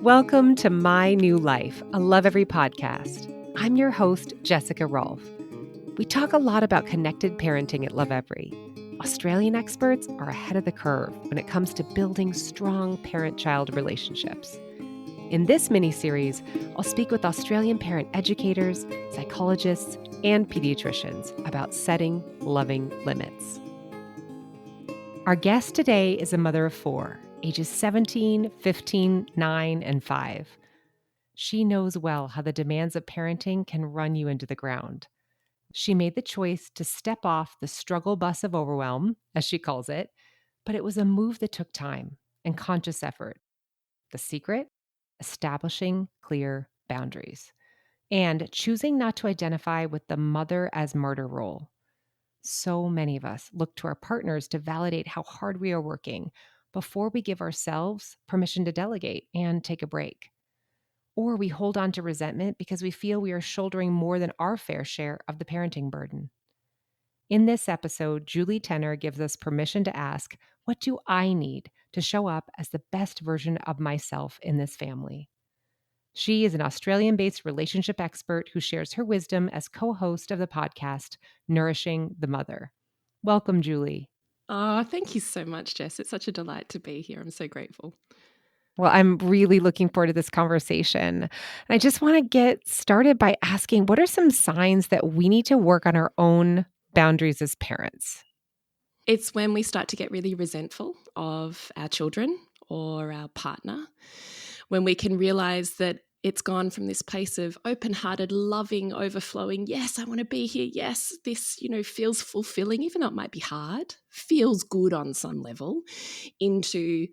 Welcome to My New Life, a Lovevery podcast. I'm your host, Jessica Rolfe. We talk a lot about connected parenting at Lovevery. Australian experts are ahead of the curve when it comes to building strong parent-child relationships. In this mini-series, I'll speak with Australian parent educators, psychologists, and pediatricians about setting loving limits. Our guest today is a mother of 4, ages 17, 15, 9, and 5. She knows well how the demands of parenting can run you into the ground. She made the choice to step off the struggle bus of overwhelm, as she calls it, but it was a move that took time and conscious effort. The secret? Establishing clear boundaries and choosing not to identify with the mother as martyr role. So many of us look to our partners to validate how hard we are working before we give ourselves permission to delegate and take a break. Or we hold on to resentment because we feel we are shouldering more than our fair share of the parenting burden. In this episode, Julie Tenner gives us permission to ask, what do I need to show up as the best version of myself in this family? She is an Australian-based relationship expert who shares her wisdom as co-host of the podcast, Nourishing the Mother. Welcome, Julie. Oh, thank you so much, Jess. It's such a delight to be here. I'm so grateful. Well, I'm really looking forward to this conversation. And I just want to get started by asking, what are some signs that we need to work on our own boundaries as parents? It's when we start to get really resentful of our children or our partner, when we can realize that it's gone from this place of open-hearted, loving, overflowing, yes, I want to be here. Yes, this, feels fulfilling, even though it might be hard, feels good on some level, into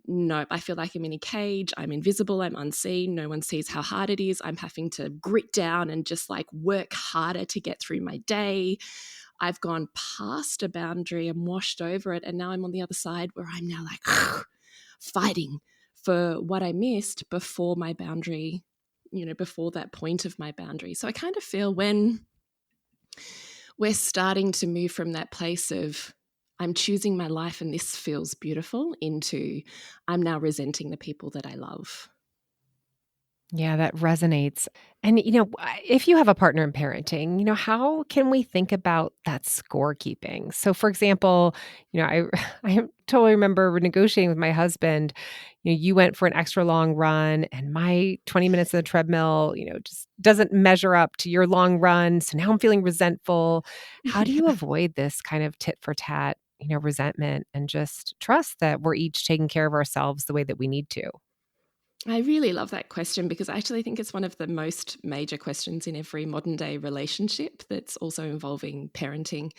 nope, I feel like I'm in a cage. I'm invisible. I'm unseen. No one sees how hard it is. I'm having to grit down and just work harder to get through my day. I've gone past a boundary and washed over it. And now I'm on the other side where I'm now fighting for what I missed before my boundary, before that point of my boundary. So I kind of feel when we're starting to move from that place of I'm choosing my life and this feels beautiful into I'm now resenting the people that I love. Yeah, that resonates. And, if you have a partner in parenting, how can we think about that scorekeeping? So, for example, I totally remember negotiating with my husband. You went for an extra long run, and my 20 minutes on the treadmill, just doesn't measure up to your long run. So now I'm feeling resentful. How do you Yeah. avoid this kind of tit for tat, resentment and just trust that we're each taking care of ourselves the way that we need to? I really love that question because I actually think it's one of the most major questions in every modern day relationship that's also involving parenting.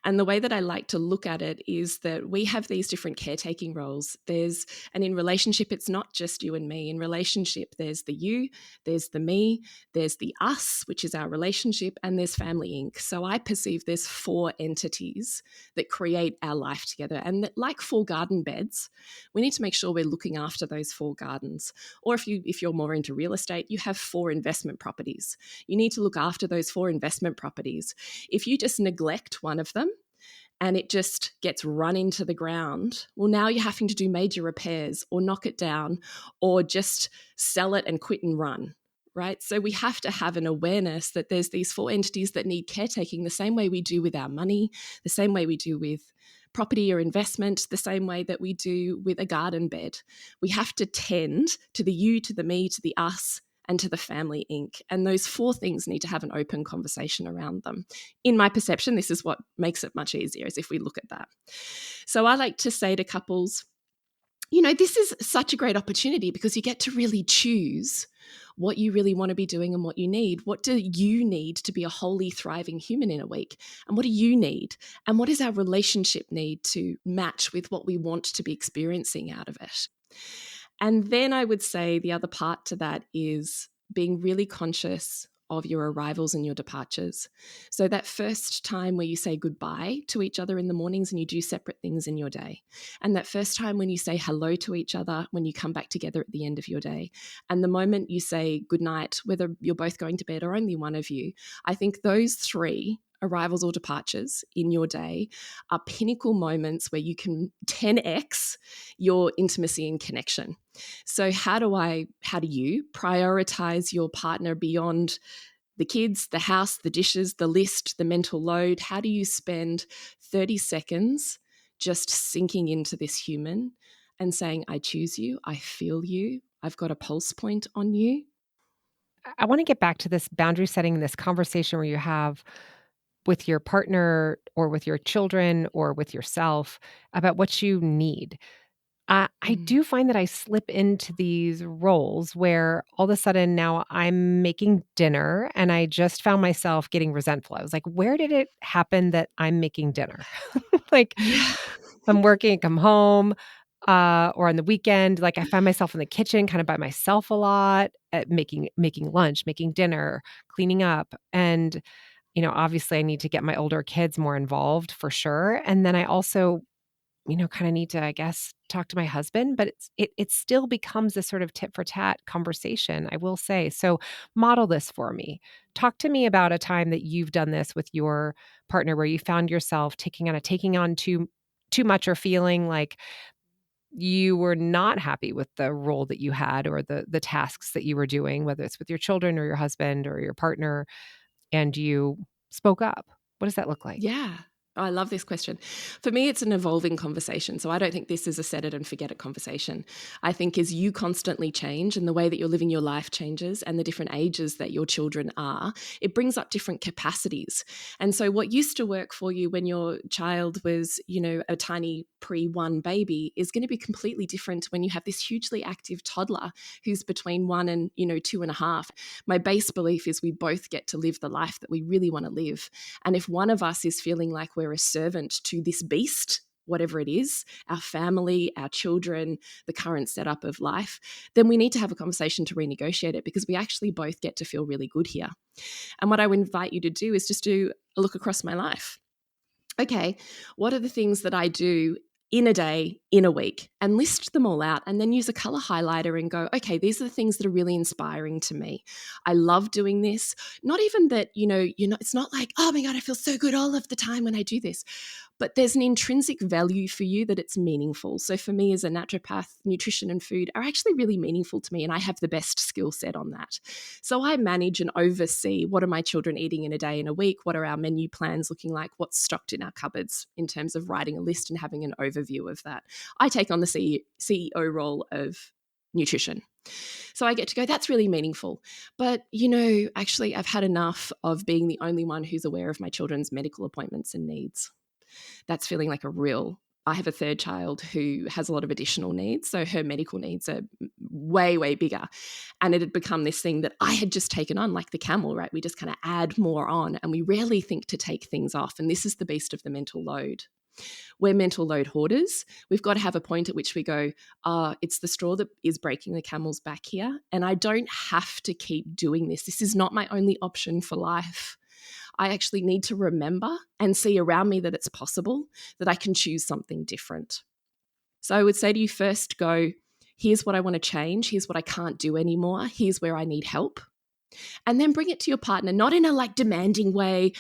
And the way that I like to look at it is that we have these different caretaking roles. And in relationship, it's not just you and me. In relationship, there's the you, there's the me, there's the us, which is our relationship, and there's Family Inc. So I perceive there's 4 entities that create our life together. And that, like 4 garden beds, we need to make sure we're looking after those 4 gardens. Or if you're more into real estate, you have 4 investment properties. You need to look after those 4 investment properties. If you just neglect one of them and it just gets run into the ground, well, now you're having to do major repairs or knock it down or just sell it and quit and run. Right? So we have to have an awareness that there's these 4 entities that need caretaking the same way we do with our money, the same way we do with property or investment, the same way that we do with a garden bed. We have to tend to the you, to the me, to the us, and to the Family Inc. And those 4 things need to have an open conversation around them. In my perception, this is what makes it much easier, is if we look at that. So I like to say to couples, this is such a great opportunity because you get to really choose what you really want to be doing and what you need. What do you need to be a wholly thriving human in a week? And what do you need? And what does our relationship need to match with what we want to be experiencing out of it? And then I would say the other part to that is being really conscious of your arrivals and your departures. So that first time where you say goodbye to each other in the mornings and you do separate things in your day. And that first time when you say hello to each other when you come back together at the end of your day. And the moment you say goodnight, whether you're both going to bed or only one of you. I think those 3 arrivals or departures in your day are pinnacle moments where you can 10x your intimacy and connection. So how do you prioritize your partner beyond the kids, the house, the dishes, the list, the mental load? How do you spend 30 seconds just sinking into this human and saying, I choose you, I feel you, I've got a pulse point on you? I want to get back to this boundary setting, this conversation where you have with your partner or with your children or with yourself about what you need. I Mm. do find that I slip into these roles where all of a sudden now I'm making dinner and I just found myself getting resentful. I was like, where did it happen that I'm making dinner? Like Yeah. I'm working, I come home, or on the weekend, like I find myself in the kitchen kind of by myself a lot, at making lunch, making dinner, cleaning up. And, obviously I need to get my older kids more involved for sure. And then I also kind of need to, I guess, talk to my husband, but it still becomes this sort of tit for tat conversation, I will say. So model this for me. Talk to me about a time that you've done this with your partner where you found yourself taking on too much or feeling like you were not happy with the role that you had or the tasks that you were doing, whether it's with your children or your husband or your partner, and you spoke up. What does that look like? Yeah. I love this question. For me, it's an evolving conversation. So I don't think this is a set it and forget it conversation. I think as you constantly change and the way that you're living your life changes and the different ages that your children are, it brings up different capacities. And so what used to work for you when your child was, a tiny pre-1 baby is going to be completely different when you have this hugely active toddler who's between 1 and, 2.5. My base belief is we both get to live the life that we really want to live. And if one of us is feeling like we're a servant to this beast, whatever it is, our family, our children, the current setup of life, then we need to have a conversation to renegotiate it, because we actually both get to feel really good here. And what I would invite you to do is just do a look across my life. Okay, what are the things that I do in a day, in a week, and list them all out, and then use a color highlighter and go, okay, these are the things that are really inspiring to me. I love doing this. Not even that, it's not like, oh my God, I feel so good all of the time when I do this. But there's an intrinsic value for you that it's meaningful. So for me as a naturopath, nutrition and food are actually really meaningful to me, and I have the best skill set on that. So I manage and oversee, what are my children eating in a day, in a week? What are our menu plans looking like? What's stocked in our cupboards, in terms of writing a list and having an overview of that. I take on the CEO role of nutrition. So I get to go, that's really meaningful. But, actually I've had enough of being the only one who's aware of my children's medical appointments and needs. That's feeling like I have a third child who has a lot of additional needs. So her medical needs are way, way bigger. And it had become this thing that I had just taken on, like the camel, right? We just kind of add more on, and we rarely think to take things off. And this is the beast of the mental load. We're mental load hoarders. We've got to have a point at which we go, it's the straw that is breaking the camel's back here. And I don't have to keep doing this. This is not my only option for life. I actually need to remember and see around me that it's possible, that I can choose something different. So I would say to you, first go, here's what I want to change. Here's what I can't do anymore. Here's where I need help. And then bring it to your partner, not in a demanding way,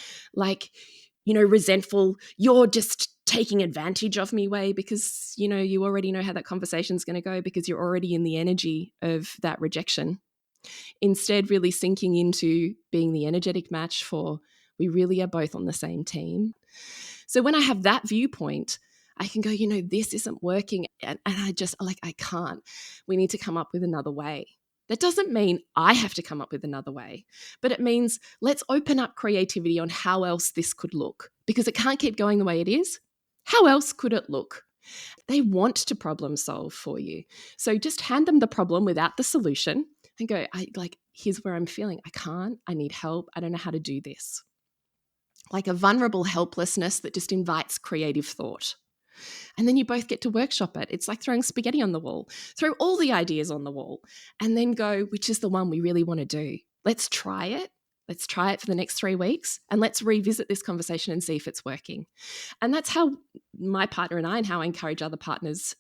resentful, you're just taking advantage of me way, because, you already know how that conversation's going to go, because you're already in the energy of that rejection. Instead, really sinking into being the energetic match for, we really are both on the same team. So when I have that viewpoint, I can go, this isn't working. And I just I can't. We need to come up with another way. That doesn't mean I have to come up with another way, but it means let's open up creativity on how else this could look, because it can't keep going the way it is. How else could it look? They want to problem solve for you. So just hand them the problem without the solution and go, here's where I'm feeling. I need help. I don't know how to do this. Like a vulnerable helplessness that just invites creative thought. And then you both get to workshop it. It's like throwing spaghetti on the wall. Throw all the ideas on the wall and then go, which is the one we really want to do? Let's try it. Let's try it for the next 3 weeks, and let's revisit this conversation and see if it's working. And that's how my partner and I, and how I encourage other partners,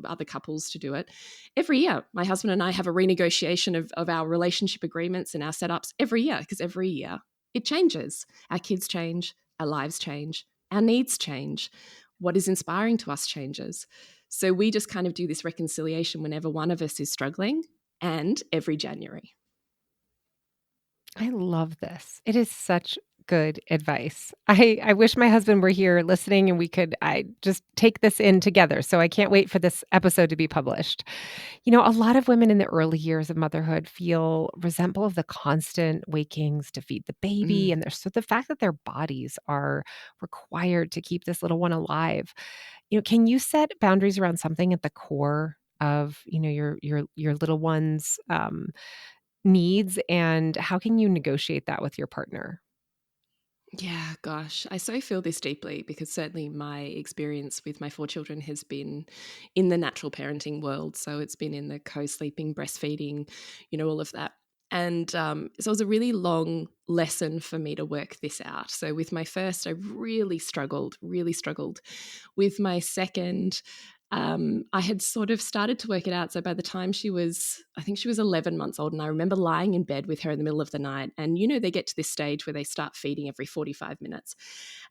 other couples to do it. Every year, my husband and I have a renegotiation of our relationship agreements and our setups every year, because every year it changes. Our kids change, our lives change, our needs change, what is inspiring to us changes. So we just kind of do this reconciliation whenever one of us is struggling and every January. I love this. It is such good advice. I wish my husband were here listening and I just take this in together. So I can't wait for this episode to be published. A lot of women in the early years of motherhood feel resentful of the constant wakings to feed the baby and so the fact that their bodies are required to keep this little one alive. Can you set boundaries around something at the core of, your little one's needs, and how can you negotiate that with your partner? Yeah, gosh, I so feel this deeply because certainly my experience with my 4 children has been in the natural parenting world. So it's been in the co-sleeping, breastfeeding, all of that. And so it was a really long lesson for me to work this out. So with my first, I really struggled. With my second, I had sort of started to work it out. So by the time I think she was 11 months old, and I remember lying in bed with her in the middle of the night. And, they get to this stage where they start feeding every 45 minutes.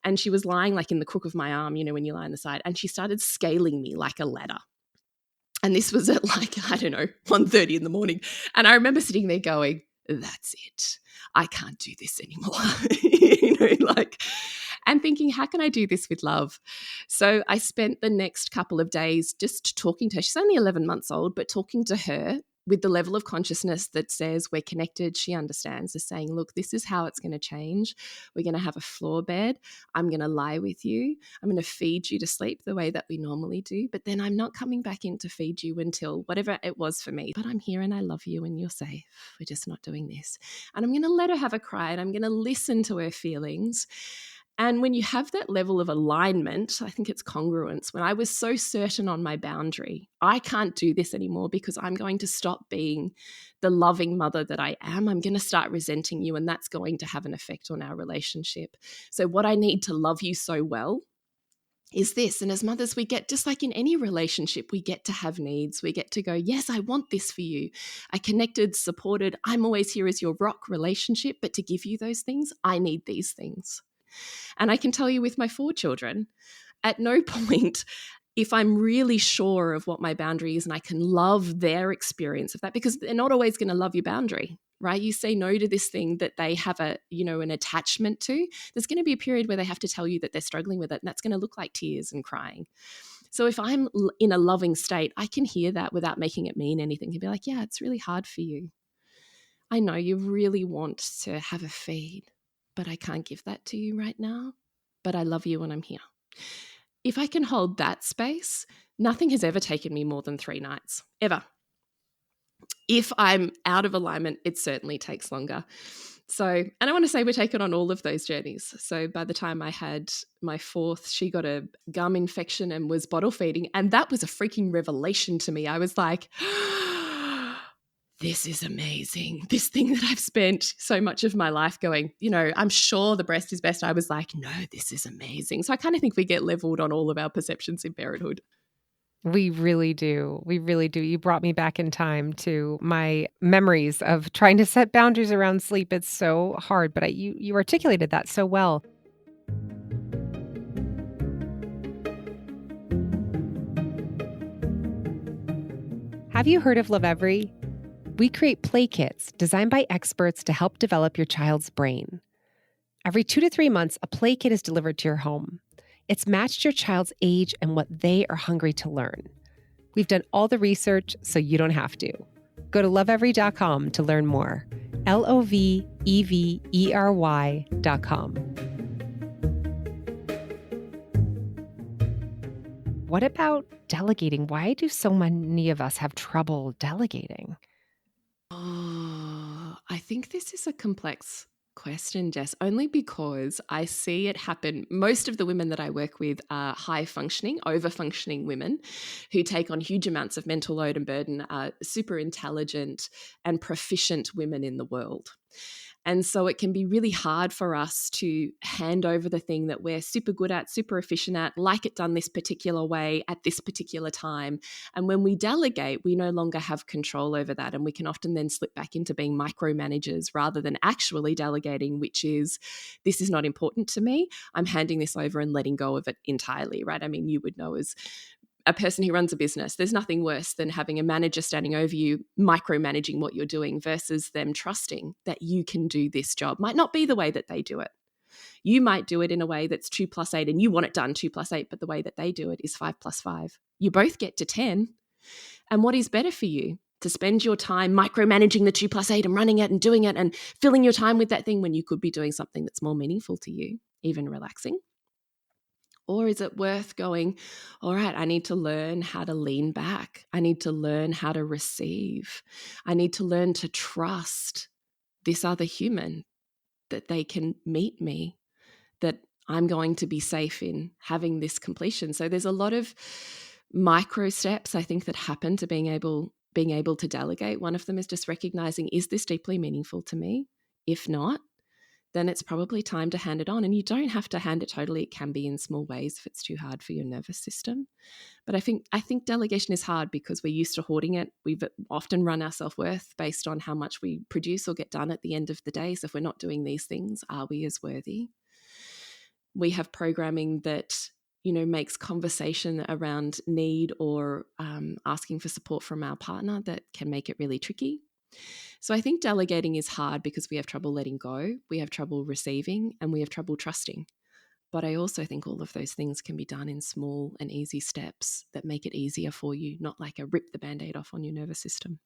And she was lying like in the crook of my arm, when you lie on the side, and she started scaling me like a ladder. And this was at like, I don't know, 1:30 in the morning. And I remember sitting there going, that's it. I can't do this anymore. And thinking, how can I do this with love? So I spent the next couple of days just talking to her. She's only 11 months old, but talking to her with the level of consciousness that says we're connected. She understands, is saying, look, this is how it's going to change. We're going to have a floor bed. I'm going to lie with you. I'm going to feed you to sleep the way that we normally do. But then I'm not coming back in to feed you until whatever it was for me. But I'm here and I love you and you're safe. We're just not doing this. And I'm going to let her have a cry and I'm going to listen to her feelings. And when you have that level of alignment, I think it's congruence. When I was so certain on my boundary, I can't do this anymore because I'm going to stop being the loving mother that I am. I'm going to start resenting you, and that's going to have an effect on our relationship. So what I need to love you so well is this. And as mothers, we get, just like in any relationship, we get to have needs. We get to go, yes, I want this for you. A connected, supported, I'm always here as your rock relationship. But to give you those things, I need these things. And I can tell you with my 4 children, at no point, if I'm really sure of what my boundary is and I can love their experience of that, because they're not always going to love your boundary, right? You say no to this thing that they have an attachment to. There's going to be a period where they have to tell you that they're struggling with it, and that's going to look like tears and crying. So if I'm in a loving state, I can hear that without making it mean anything. You'd be like, yeah, it's really hard for you. I know you really want to have a feed, but I can't give that to you right now. But I love you and I'm here. If I can hold that space, nothing has ever taken me more than 3 nights, ever. If I'm out of alignment, it certainly takes longer. So, and I want to say we're taking on all of those journeys. So by the time I had my 4th, she got a gum infection and was bottle feeding. And that was a freaking revelation to me. I was like, this is amazing. This thing that I've spent so much of my life going, I'm sure the breast is best. I was like, no, this is amazing. So I kind of think we get leveled on all of our perceptions in parenthood. We really do. We really do. You brought me back in time to my memories of trying to set boundaries around sleep. It's so hard, but you articulated that so well. Have you heard of Lovevery? We create play kits designed by experts to help develop your child's brain. Every 2 to 3 months, a play kit is delivered to your home. It's matched your child's age and what they are hungry to learn. We've done all the research so you don't have to. Go to lovevery.com to learn more. Lovevery.com. What about delegating? Why do so many of us have trouble delegating? Oh, I think this is a complex question, Jess, only because I see it happen. Most of the women that I work with are high functioning, over functioning women who take on huge amounts of mental load and burden, are super intelligent and proficient women in the world. And so it can be really hard for us to hand over the thing that we're super good at, super efficient at, like it done this particular way at this particular time. And when we delegate, we no longer have control over that. And we can often then slip back into being micromanagers rather than actually delegating, which is, this is not important to me. I'm handing this over and letting go of it entirely, right? I mean, you would know as a person who runs a business, there's nothing worse than having a manager standing over you, micromanaging what you're doing versus them trusting that you can do this job. Might not be the way that they do it. You might do it in a way that's 2 plus 8 and you want it done 2 plus 8, but the way that they do it is 5 plus 5. You both get to 10. And what is better for you? To spend your time micromanaging the 2 plus 8 and running it and doing it and filling your time with that thing when you could be doing something that's more meaningful to you, even relaxing? Or is it worth going, all right, I need to learn how to lean back. I need to learn how to receive. I need to learn to trust this other human, that they can meet me, that I'm going to be safe in having this completion. So there's a lot of micro steps, I think, that happen to being able to delegate. One of them is just recognizing, is this deeply meaningful to me? If not, then it's probably time to hand it on. And you don't have to hand it totally. It can be in small ways if it's too hard for your nervous system. But I think delegation is hard because we're used to hoarding it. We've often run our self-worth based on how much we produce or get done at the end of the day. So if we're not doing these things, are we as worthy? We have programming that makes conversation around need or asking for support from our partner that can make it really tricky. So I think delegating is hard because we have trouble letting go, we have trouble receiving, and we have trouble trusting. But I also think all of those things can be done in small and easy steps that make it easier for you, not like a rip the Band-Aid off on your nervous system.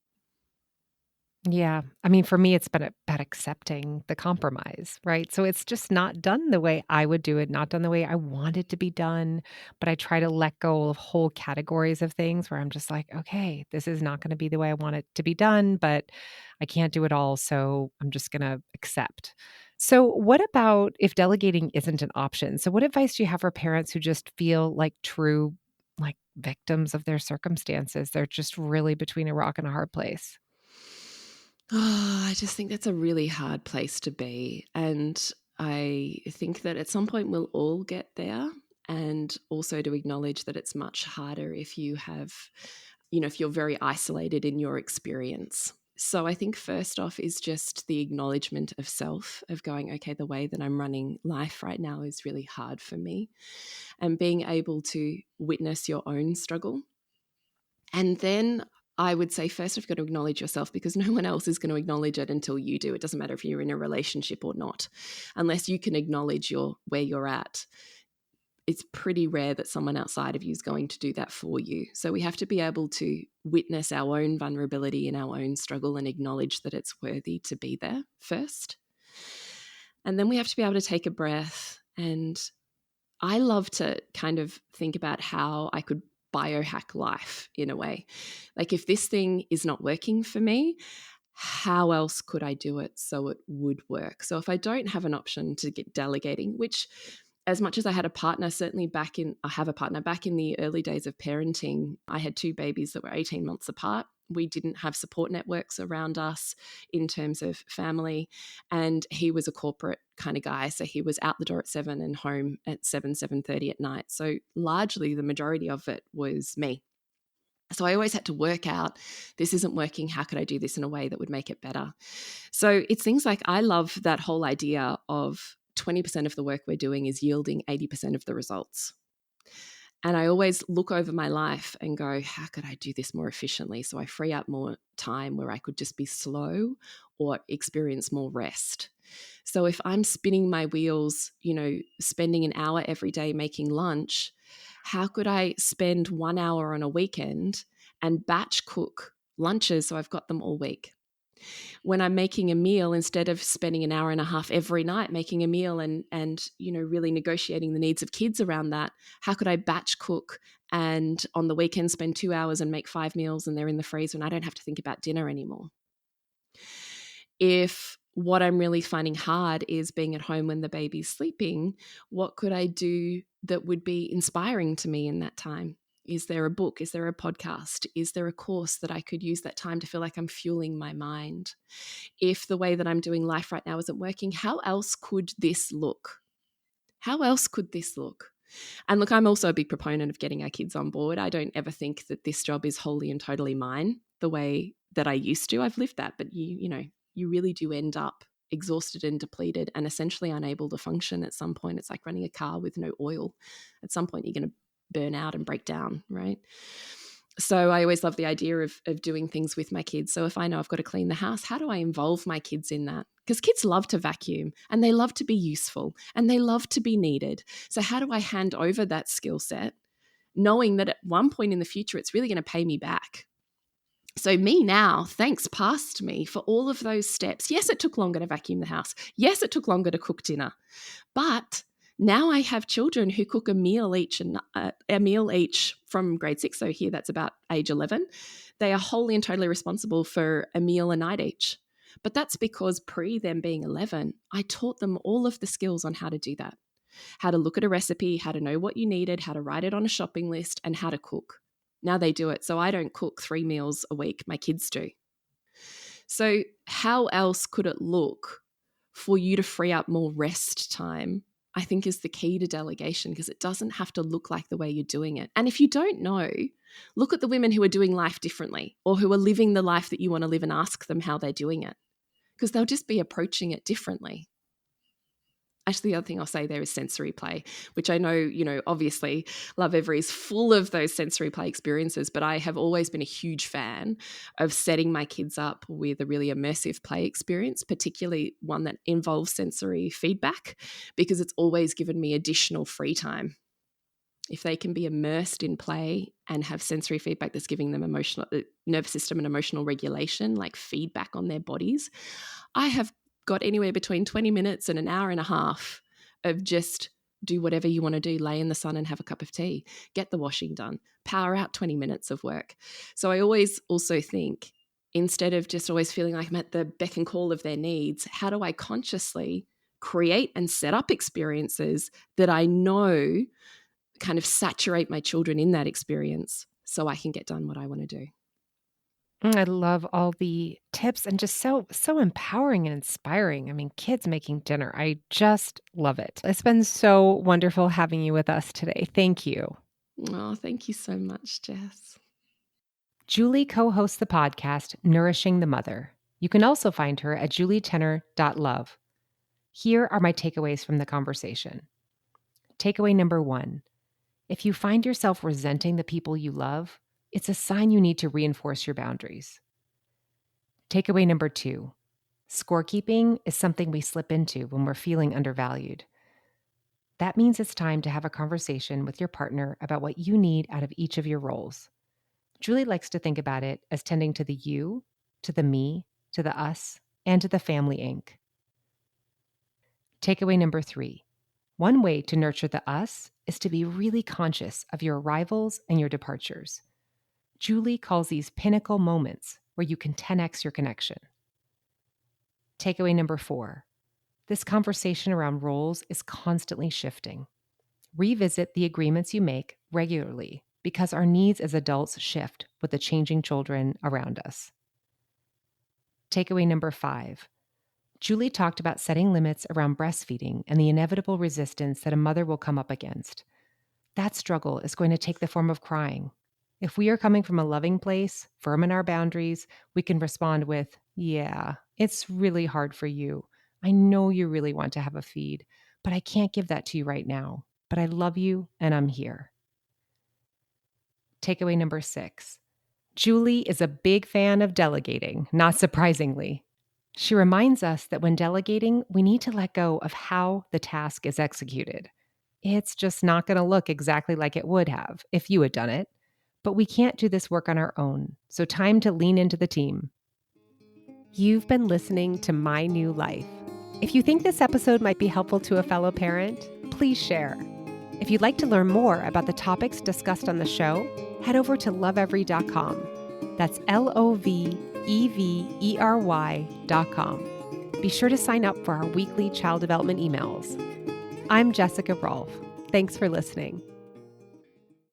Yeah. I mean, for me, it's been about accepting the compromise, right? So it's just not done the way I would do it, not done the way I want it to be done. But I try to let go of whole categories of things where I'm just like, okay, this is not going to be the way I want it to be done, but I can't do it all. So I'm just going to accept. So, what about if delegating isn't an option? So, what advice do you have for parents who just feel like true, like victims of their circumstances? They're just really between a rock and a hard place. Oh, I just think that's a really hard place to be. And I think that at some point we'll all get there. And also to acknowledge that it's much harder if you have, if you're very isolated in your experience. So I think first off is just the acknowledgement of self, of going, okay, the way that I'm running life right now is really hard for me. And being able to witness your own struggle. And then I would say first you've got to acknowledge yourself, because no one else is going to acknowledge it until you do. It doesn't matter if you're in a relationship or not. Unless you can acknowledge where you're at, it's pretty rare that someone outside of you is going to do that for you. So we have to be able to witness our own vulnerability and our own struggle and acknowledge that it's worthy to be there first. And then we have to be able to take a breath. And I love to kind of think about how I could biohack life in a way. Like, if this thing is not working for me, how else could I do it so it would work? So if I don't have an option to get delegating, which as much as I had a partner, I have a partner back in the early days of parenting, I had 2 babies that were 18 months apart. We didn't have support networks around us in terms of family. And he was a corporate kind of guy. So he was out the door at 7 and home at 7:30 at night. So largely the majority of it was me. So I always had to work out, this isn't working. How could I do this in a way that would make it better? So it's things like, I love that whole idea of 20% of the work we're doing is yielding 80% of the results. And I always look over my life and go, how could I do this more efficiently? So I free up more time where I could just be slow or experience more rest. So if I'm spinning my wheels, spending an hour every day making lunch, how could I spend 1 hour on a weekend and batch cook lunches so I've got them all week? When I'm making a meal, instead of spending an hour and a half every night making a meal and really negotiating the needs of kids around that, how could I batch cook and on the weekend spend 2 hours and make 5 meals and they're in the freezer and I don't have to think about dinner anymore? If what I'm really finding hard is being at home when the baby's sleeping, what could I do that would be inspiring to me in that time? Is there a book? Is there a podcast? Is there a course that I could use that time to feel like I'm fueling my mind? If the way that I'm doing life right now isn't working, how else could this look? How else could this look? And look, I'm also a big proponent of getting our kids on board. I don't ever think that this job is wholly and totally mine the way that I used to. I've lived that, but you really do end up exhausted and depleted and essentially unable to function at some point. It's like running a car with no oil. At some point, you're going to burn out and break down, right? So I always love the idea of doing things with my kids. So if I know I've got to clean the house, how do I involve my kids in that? Because kids love to vacuum and they love to be useful and they love to be needed. So how do I hand over that skill set, knowing that at one point in the future, it's really going to pay me back? So me now, thanks past me for all of those steps. Yes, it took longer to vacuum the house. Yes, it took longer to cook dinner. But now I have children who cook a meal each from grade 6. So here that's about age 11. They are wholly and totally responsible for a meal a night each. But that's because pre them being 11, I taught them all of the skills on how to do that. How to look at a recipe, how to know what you needed, how to write it on a shopping list, and how to cook. Now they do it. So I don't cook 3 meals a week. My kids do. So how else could it look for you to free up more rest time? I think is the key to delegation, because it doesn't have to look like the way you're doing it. And if you don't know, look at the women who are doing life differently or who are living the life that you want to live and ask them how they're doing it, because they'll just be approaching it differently. Actually, the other thing I'll say there is sensory play, which I know, obviously Lovevery is full of those sensory play experiences, but I have always been a huge fan of setting my kids up with a really immersive play experience, particularly one that involves sensory feedback, because it's always given me additional free time. If they can be immersed in play and have sensory feedback that's giving them emotional nervous system and emotional regulation, like feedback on their bodies, I have got anywhere between 20 minutes and an hour and a half of just do whatever you want to do, lay in the sun and have a cup of tea, get the washing done, power out 20 minutes of work. So I always also think, instead of just always feeling like I'm at the beck and call of their needs, how do I consciously create and set up experiences that I know kind of saturate my children in that experience so I can get done what I want to do? I love all the tips and just so empowering and inspiring. I mean, kids making dinner. I just love it. It's been so wonderful having you with us today. Thank you. Oh, thank you so much, Jess. Julie co-hosts the podcast Nourishing the Mother. You can also find her at julietenner.love. Here are my takeaways from the conversation. Takeaway number 1. If you find yourself resenting the people you love, it's a sign you need to reinforce your boundaries. Takeaway number 2. Scorekeeping is something we slip into when we're feeling undervalued. That means it's time to have a conversation with your partner about what you need out of each of your roles. Julie likes to think about it as tending to the you, to the me, to the us, and to the family Inc. Takeaway number 3. One way to nurture the us is to be really conscious of your arrivals and your departures. Julie calls these pinnacle moments where you can 10x your connection. Takeaway number 4. This conversation around roles is constantly shifting. Revisit the agreements you make regularly because our needs as adults shift with the changing children around us. Takeaway number 5. Julie talked about setting limits around breastfeeding and the inevitable resistance that a mother will come up against. That struggle is going to take the form of crying. If we are coming from a loving place, firm in our boundaries, we can respond with, "Yeah, it's really hard for you. I know you really want to have a feed, but I can't give that to you right now. But I love you and I'm here." Takeaway number 6. Julie is a big fan of delegating, not surprisingly. She reminds us that when delegating, we need to let go of how the task is executed. It's just not going to look exactly like it would have if you had done it. But we can't do this work on our own, so time to lean into the team. You've been listening to My New Life. If you think this episode might be helpful to a fellow parent, please share. If you'd like to learn more about the topics discussed on the show, head over to lovevery.com. That's lovevery.com. Be sure to sign up for our weekly child development emails. I'm Jessica Rolfe. Thanks for listening.